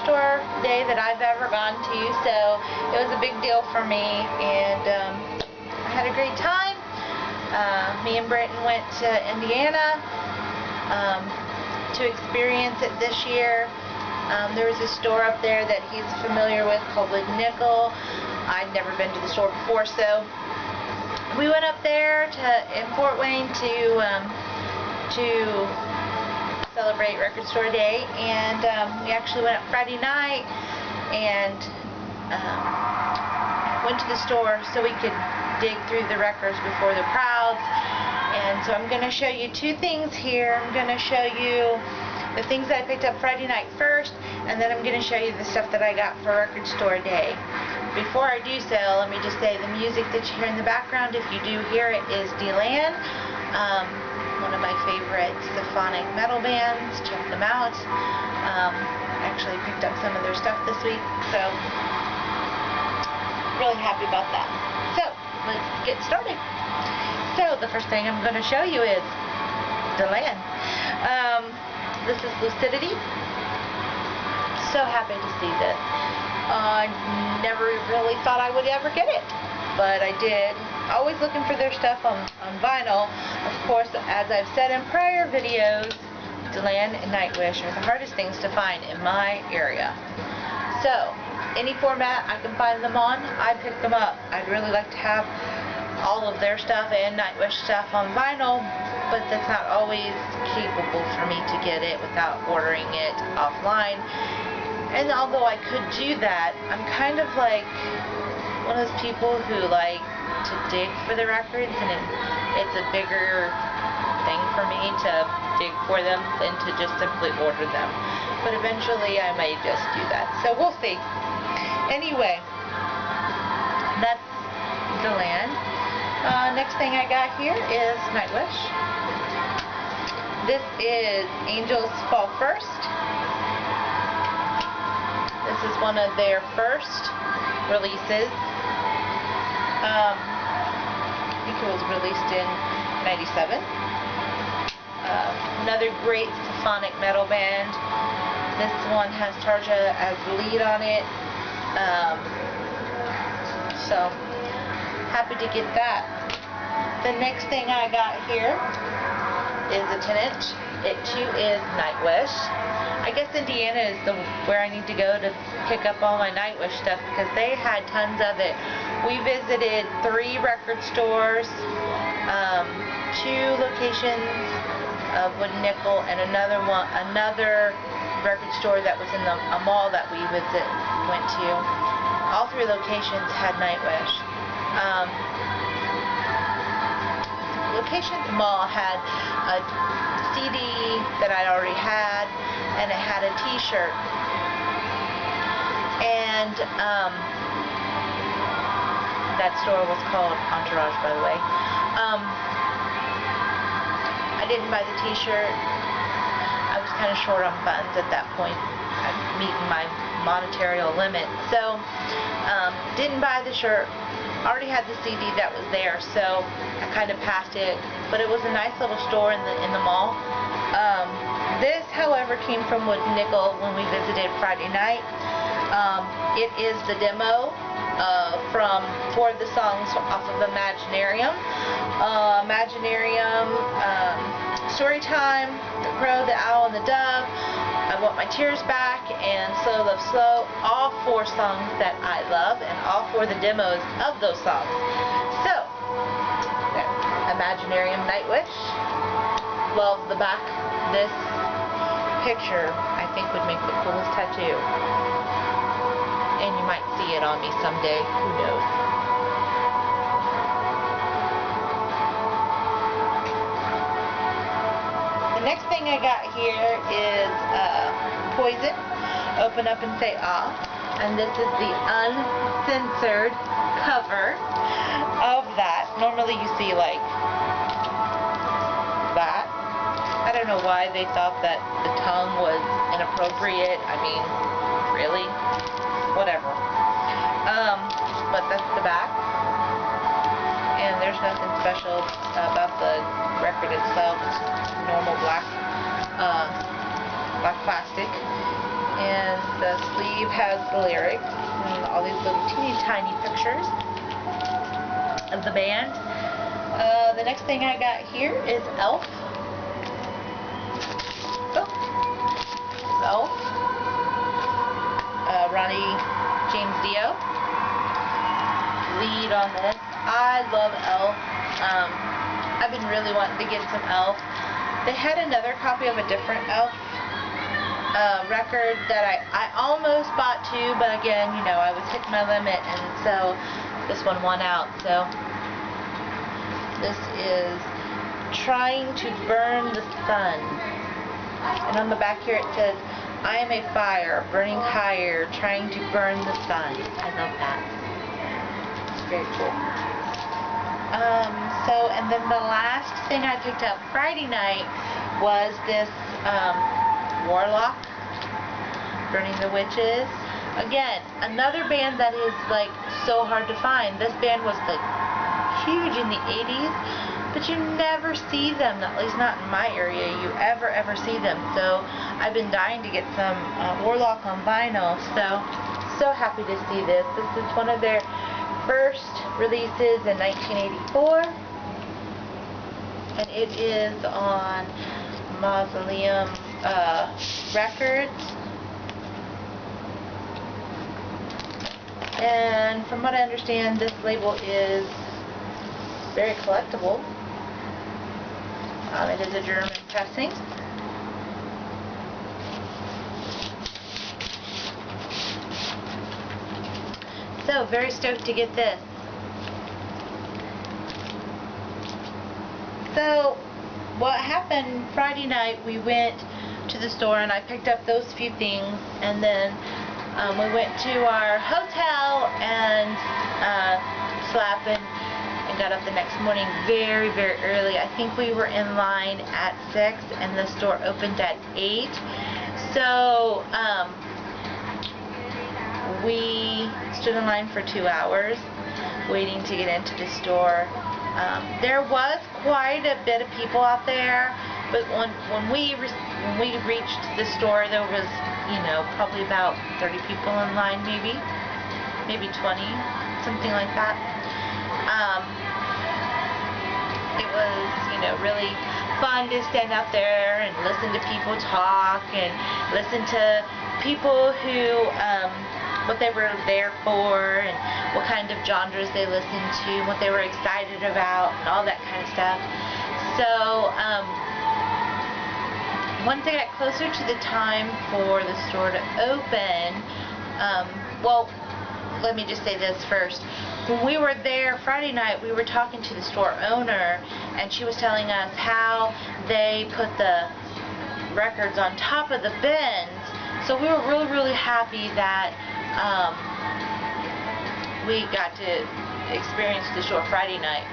store day that I've ever gone to, so it was a big deal for me, and I had a great time. Me and Britton went to Indiana to experience it this year. There was a store up there that he's familiar with called Wood Nickel. I'd never been to the store before, so we went up there in Fort Wayne to celebrate Record Store Day, and we actually went up Friday night and went to the store so we could dig through the records before the crowds. And so I'm going to show you two things here. I'm going to show you the things that I picked up Friday night first, and then I'm going to show you the stuff that I got for Record Store Day. Before I do so, let me just say the music that you hear in the background, if you do hear it, is Deland, one of my favorite symphonic metal bands. Check them out. Actually picked up some of their stuff this week, so really happy about that. So let's get started. So the first thing I'm going to show you is Deland. This is Lucidity. So happy to see this. I never really thought I would ever get it, but I did. Always looking for their stuff on vinyl. Of course, as I've said in prior videos, Deland and Nightwish are the hardest things to find in my area. So, any format I can find them on, I pick them up. I'd really like to have all of their stuff and Nightwish stuff on vinyl, but that's not always capable for me to get it without ordering it offline. And although I could do that, I'm kind of like one of those people who like to dig for the records, and it's a bigger thing for me to dig for them than to just simply order them. But eventually I may just do that. So we'll see. Anyway, that's Deland. Next thing I got here is Nightwish. This is Angels Fall First. This is one of their first releases. I think it was released in '97. Another great symphonic metal band. This one has Tarja as the lead on it. So happy to get that. The next thing I got here is a 10-inch. It too is Nightwish. I guess Indiana is where I need to go to pick up all my Nightwish stuff, because they had tons of it. We visited 3 record stores, 2 locations of Wood Nickel, and another record store that was in a mall that we went to. All 3 locations had Nightwish. Location at the mall had a CD that I'd already had, and it had a t-shirt, and that store was called Entourage, by the way. I didn't buy the t-shirt. I was kind of short on funds at that point. I'm meeting my monetary limit, so didn't buy the shirt. Already had the CD that was there, so I kind of passed it, but it was a nice little store in the mall. This, however, came from Wood Nickel when we visited Friday night. It is the demo from 4 of the songs off of Imaginarium. Imaginarium, Storytime, The Crow, The Owl, and The Dove, I Want My Tears Back, and Slow Love Slow. All 4 songs that I love, and all 4 of the demos of those songs. So, Imaginarium, Nightwish. Love the back. This picture, I think, would make the coolest tattoo. And you might see it on me someday. Who knows? The next thing I got here is Poison, Open Up and Say Ah. And this is the uncensored cover of that. Normally you see like that. I don't know why they thought that the tongue was inappropriate. I mean, really? Whatever. But that's the back. And there's nothing special about the record itself. It's normal black plastic. And the sleeve has the lyrics and all these little teeny tiny pictures of the band. The next thing I got here is Elf. Elf. Ronnie James Dio. Lead on this. I love Elf. I've been really wanting to get some Elf. They had another copy of a different Elf record that I almost bought too, but again, you know, I was hitting my limit, and so this one won out. So this is Trying to Burn the Sun. And on the back here it says, I am a fire, burning higher, trying to burn the sun. I love that. It's very cool. And then the last thing I picked up Friday night was this Warlock, Burning the Witches. Again, another band that is like so hard to find. This band was like huge in the 80s, but you never see them, at least not in my area. You ever see them. So I've been dying to get some Warlock on vinyl. So happy to see this. This is one of their first releases in 1984, and it is on Mausoleum Records. And from what I understand, this label is very collectible. It is a German pressing. So, very stoked to get this. So, what happened Friday night, we went to the store and I picked up those few things, and then we went to our hotel and slept and got up the next morning very early. I think we were in line at 6 and the store opened at 8. So we stood in line for 2 hours waiting to get into the store. There was quite a bit of people out there, but when we reached the store, there was, you know, probably about 30 people in line, maybe 20, something like that. It was, you know, really fun to stand out there and listen to people talk and listen to people who what they were there for and what kind of genres they listened to, what they were excited about, and all that kind of stuff. So once I got closer to the time for the store to open, well, let me just say this first. When we were there Friday night, we were talking to the store owner, and she was telling us how they put the records on top of the bins. So we were really happy that we got to experience the store Friday night,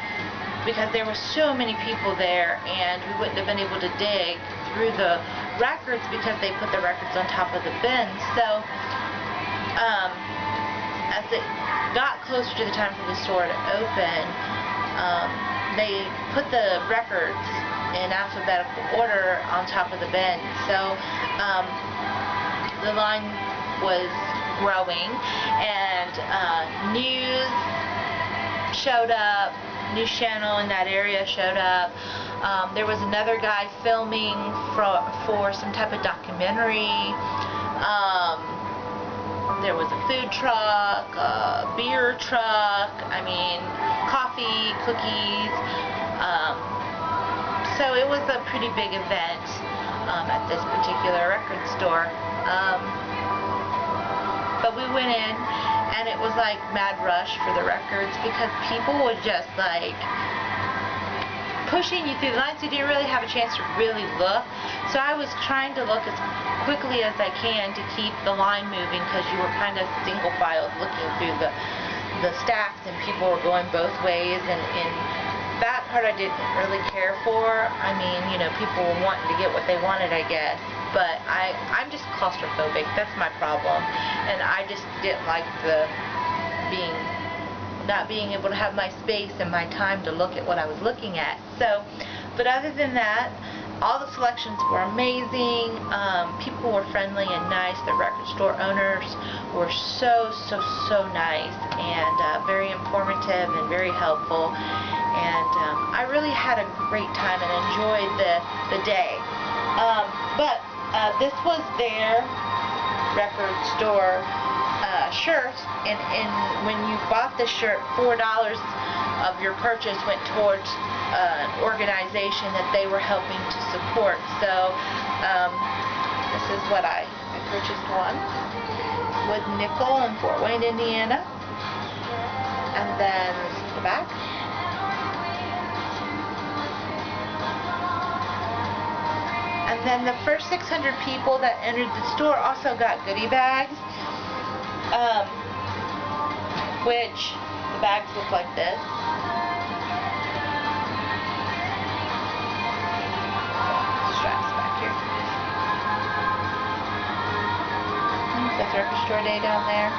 because there were so many people there, and we wouldn't have been able to dig through the records because they put the records on top of the bins. So as it got closer to the time for the store to open, they put the records in alphabetical order on top of the bin. So the line was growing, and news showed up, news channel in that area showed up. There was another guy filming for some type of documentary. There was a food truck, a beer truck, I mean, coffee, cookies. So it was a pretty big event at this particular record store. But we went in, and it was like mad rush for the records, because people would just like pushing you through the lines. You didn't really have a chance to really look. So I was trying to look as quickly as I can to keep the line moving, because you were kind of single filed looking through the stacks, and people were going both ways, and that part I didn't really care for. I mean, you know, people were wanting to get what they wanted, I guess. But I'm just claustrophobic. That's my problem. And I just didn't like not being able to have my space and my time to look at what I was looking at. So, but other than that, all the selections were amazing. People were friendly and nice. The record store owners were so nice and very informative and very helpful. And I really had a great time and enjoyed the day. But this was their record store shirt, and when you bought the shirt, $4 of your purchase went towards an organization that they were helping to support. So this is what I purchased one with nickel in Fort Wayne, Indiana, and then this is the back. And then the first 600 people that entered the store also got goodie bags, which the bags look like this. Straps back here. That's Record Store Day down there,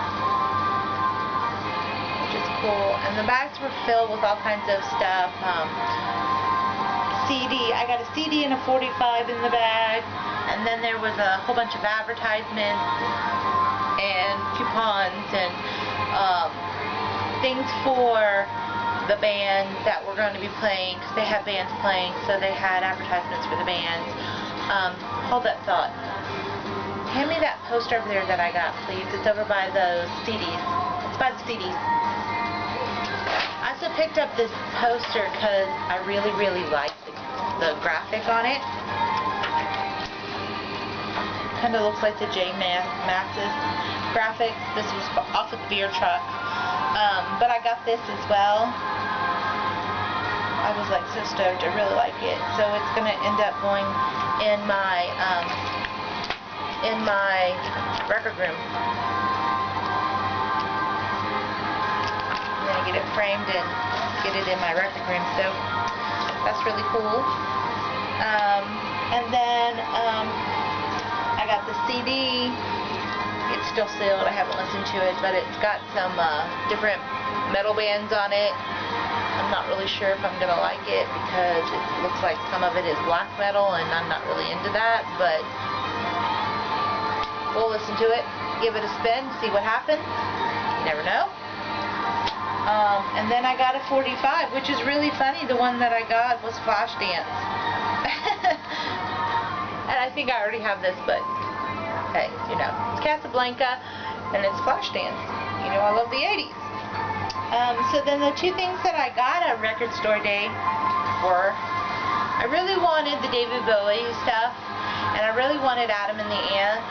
which is cool. And the bags were filled with all kinds of stuff. CD. I got a CD and a 45 in the bag, and then there was a whole bunch of advertisements and coupons and things for the band that were going to be playing, because they had bands playing, so they had advertisements for the bands. Hold that thought. Hand me that poster over there that I got, please. It's over by those CDs. It's by the CDs. I also picked up this poster because I really like the graphic on it. Kind of looks like the J Max's graphic. This was off of the beer truck. But I got this as well. I was like so stoked. I really like it. So it's going to end up going in my record room. I'm going to get it framed and get it in my record room. So that's really cool. And then I got the CD. It's still sealed. I haven't listened to it, but it's got some different metal bands on it. I'm not really sure if I'm going to like it because it looks like some of it is black metal, and I'm not really into that, but we'll listen to it, give it a spin, see what happens. You never know. And then I got a 45, which is really funny. The one that I got was Flashdance. And I think I already have this, but hey, you know, it's Casablanca and it's Flashdance. You know, I love the 80s. So then the two things that I got at Record Store Day were, I really wanted the David Bowie stuff, and I really wanted Adam and the Ants.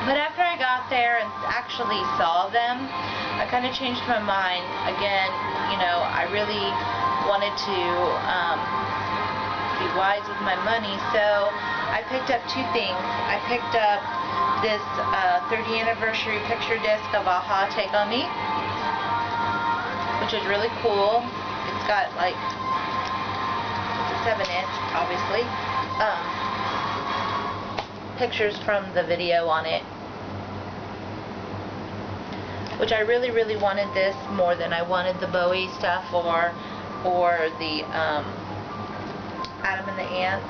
But after I got there and actually saw them, I kind of changed my mind. Again, you know, I really wanted to be wise with my money, so I picked up two things. I picked up this 30th anniversary picture disc of A-ha, Take On Me, which is really cool. It's got like, it's a 7-inch, obviously. Pictures from the video on it, which I really wanted this more than I wanted the Bowie stuff or the Adam and the Ants,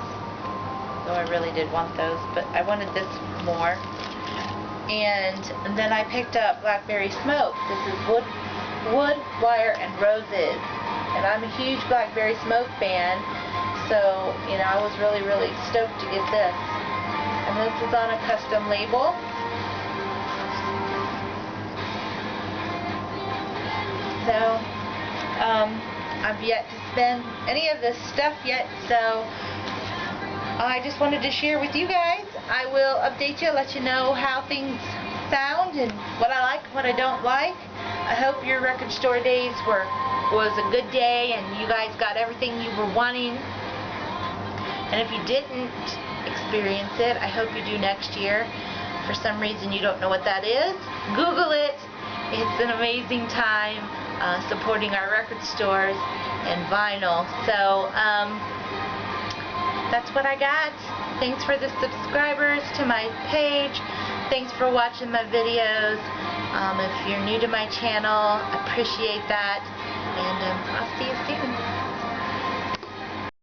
though I really did want those, but I wanted this more. And then I picked up Blackberry Smoke. This is Wood, Wire, and Roses, and I'm a huge Blackberry Smoke fan, so you know, I was really stoked to get this. And this is on a custom label. So, I've yet to spend any of this stuff yet, so I just wanted to share with you guys. I will update you, let you know how things sound and what I like, what I don't like. I hope your Record Store Days was a good day and you guys got everything you were wanting. And if you didn't experience it, I hope you do next year. For some reason you don't know what that is, Google it. It's an amazing time supporting our record stores and vinyl. So that's what I got. Thanks for the subscribers to my page. Thanks for watching my videos. If you're new to my channel, I appreciate that. And I'll see you soon.